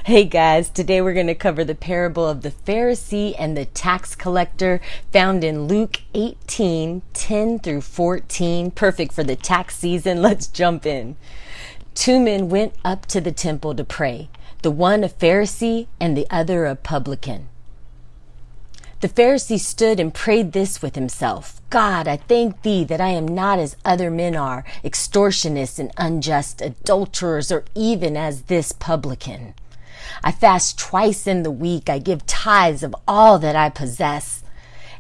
Hey guys, today we're going to cover the parable of the Pharisee and the tax collector found in Luke 18:10 through 14. Perfect for the tax season. Let's jump in. Two men went up to the temple to pray, the one a Pharisee and the other a publican. The Pharisee stood and prayed this with himself: God, I thank thee that I am not as other men are, extortionists and unjust, adulterers, or even as this publican. I fast twice in the week. I give tithes of all that I possess.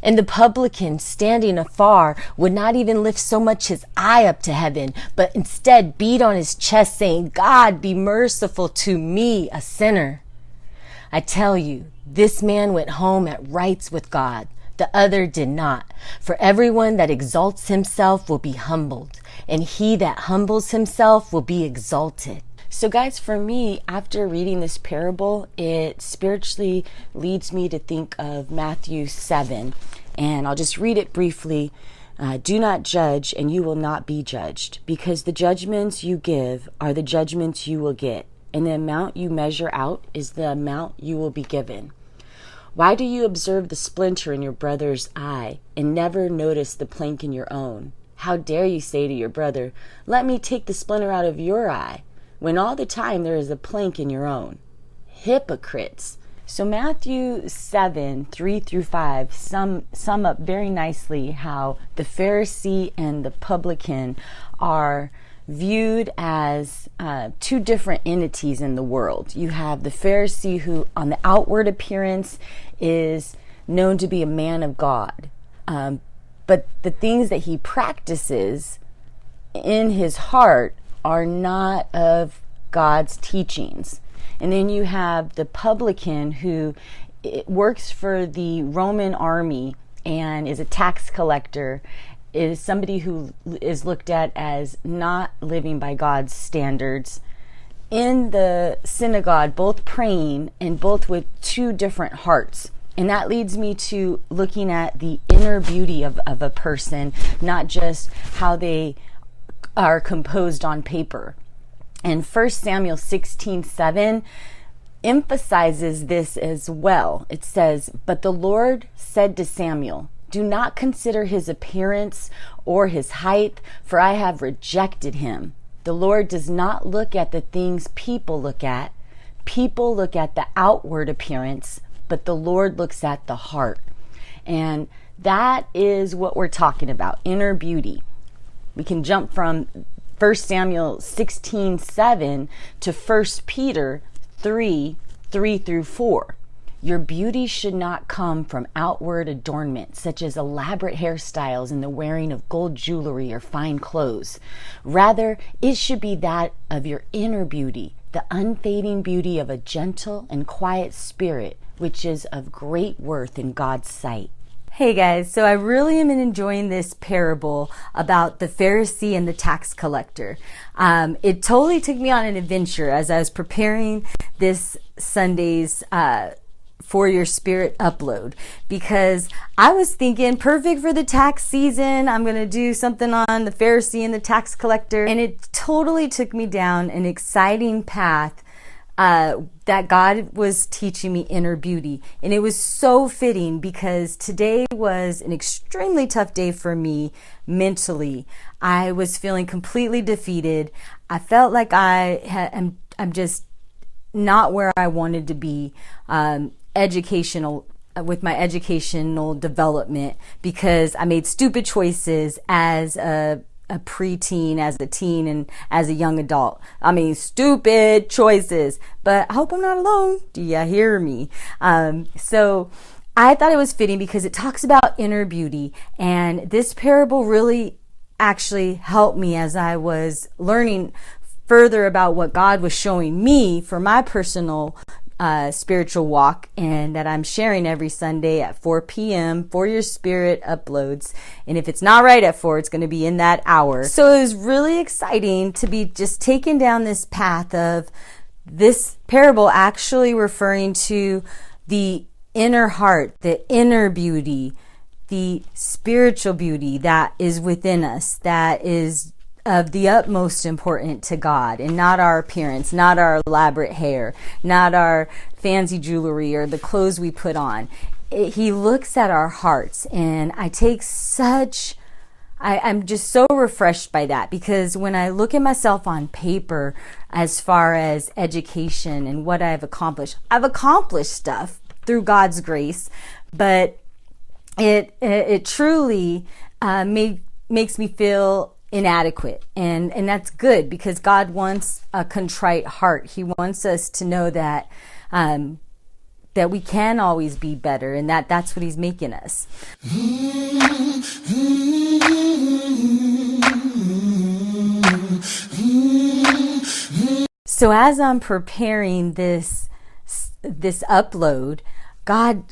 And the publican, standing afar, would not even lift so much his eye up to heaven, but instead beat on his chest, saying, God, be merciful to me, a sinner. I tell you, this man went home at rights with God. The other did not. For everyone that exalts himself will be humbled, and he that humbles himself will be exalted. So guys, for me, after reading this parable, it spiritually leads me to think of Matthew 7. And I'll just read it briefly. Do not judge, and you will not be judged, because the judgments you give are the judgments you will get, and the amount you measure out is the amount you will be given. Why do you observe the splinter in your brother's eye and never notice the plank in your own? How dare you say to your brother, let me take the splinter out of your eye, when all the time there is a plank in your own? Hypocrites. So Matthew 7, 3 through 5 sum up very nicely how the Pharisee and the publican are viewed as two different entities in the world. You have the Pharisee, who on the outward appearance is known to be a man of God, but the things that he practices in his heart are not of God's teachings. And then you have the publican, who works for the Roman army and is a tax collector, is somebody who is looked at as not living by God's standards. In the synagogue, both praying and both with two different hearts. And that leads me to looking at the inner beauty of a person, not just how they are composed on paper. And 1 Samuel 16:7 emphasizes this as well. It says, but the Lord said to Samuel, do not consider his appearance or his height, for I have rejected him. The Lord does not look at the things people look at. People look at the outward appearance, but the Lord looks at the heart. And that is what we're talking about, inner beauty. We can jump from 1 Samuel 16:7 to 1 Peter 3 through 4. Your beauty should not come from outward adornment, such as elaborate hairstyles and the wearing of gold jewelry or fine clothes. Rather, it should be that of your inner beauty, the unfading beauty of a gentle and quiet spirit, which is of great worth in God's sight. Hey guys, so I really am enjoying this parable about the Pharisee and the tax collector. It totally took me on an adventure as I was preparing this Sunday's For Your Spirit upload, because I was thinking, perfect for the tax season, I'm going to do something on the Pharisee and the tax collector, and it totally took me down an exciting path that God was teaching me inner beauty. And it was so fitting because today was an extremely tough day for me mentally. I was feeling completely defeated. I felt like I'm just not where I wanted to be with my educational development, because I made stupid choices as a preteen, as a teen, and as a young adult. I mean, stupid choices, but I hope I'm not alone. Do you hear me? So I thought it was fitting because it talks about inner beauty, and this parable really actually helped me as I was learning further about what God was showing me for my personal spiritual walk, and that I'm sharing every Sunday at 4 p.m. For Your Spirit uploads. And if it's not right at 4, it's going to be in that hour. So it was really exciting to be just taken down this path of this parable actually referring to the inner heart, the inner beauty, the spiritual beauty that is within us, that is of the utmost importance to God, and not our appearance, not our elaborate hair, not our fancy jewelry or the clothes we put on. He looks at our hearts, and I'm just so refreshed by that, because when I look at myself on paper as far as education and what I've accomplished stuff through God's grace, but it truly makes me feel inadequate, and that's good, because God wants a contrite heart. He wants us to know that that we can always be better, and that's what He's making us. So as I'm preparing this upload, God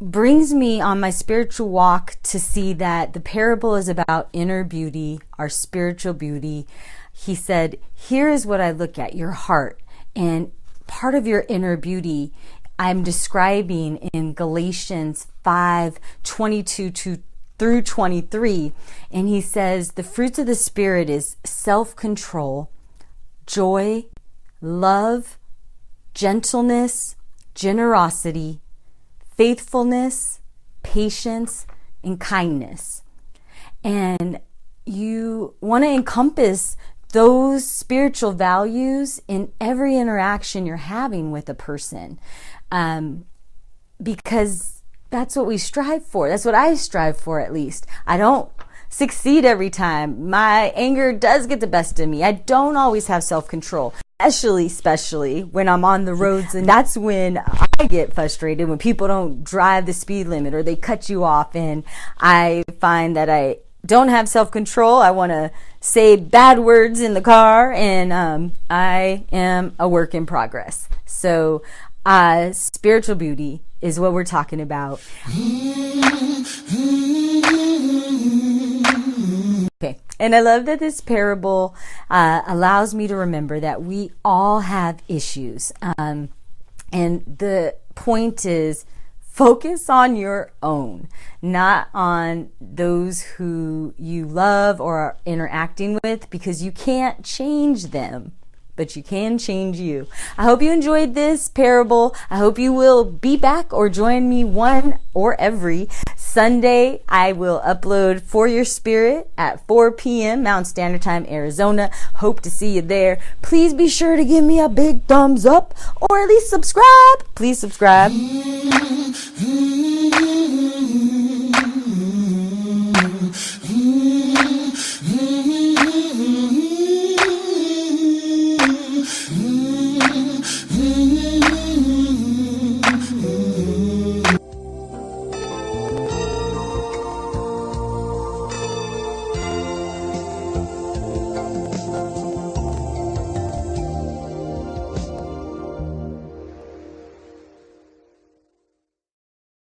brings me on my spiritual walk to see that the parable is about inner beauty, our spiritual beauty. He said, here is what I look at, your heart, and part of your inner beauty I'm describing in Galatians 5:22 through 23. And he says, the fruits of the Spirit is self-control, joy, love, gentleness, generosity, faithfulness, patience, and kindness. And you want to encompass those spiritual values in every interaction you're having with a person. Because that's what we strive for. That's what I strive for, at least. I don't succeed every time. My anger does get the best of me. I don't always have self-control, especially when I'm on the roads. And that's when I get frustrated, when people don't drive the speed limit or they cut you off. And I find that I don't have self-control. I want to say bad words in the car, and I am a work in progress. So spiritual beauty is what we're talking about. Okay. And I love that this parable allows me to remember that we all have issues. And the point is, focus on your own, not on those who you love or are interacting with, because you can't change them, but you can change you. I hope you enjoyed this parable. I hope you will be back or join me one or every Sunday. I will upload For Your Spirit at 4 p.m. Mountain Standard Time, Arizona. Hope to see you there. Please be sure to give me a big thumbs up, or at least subscribe. Please subscribe.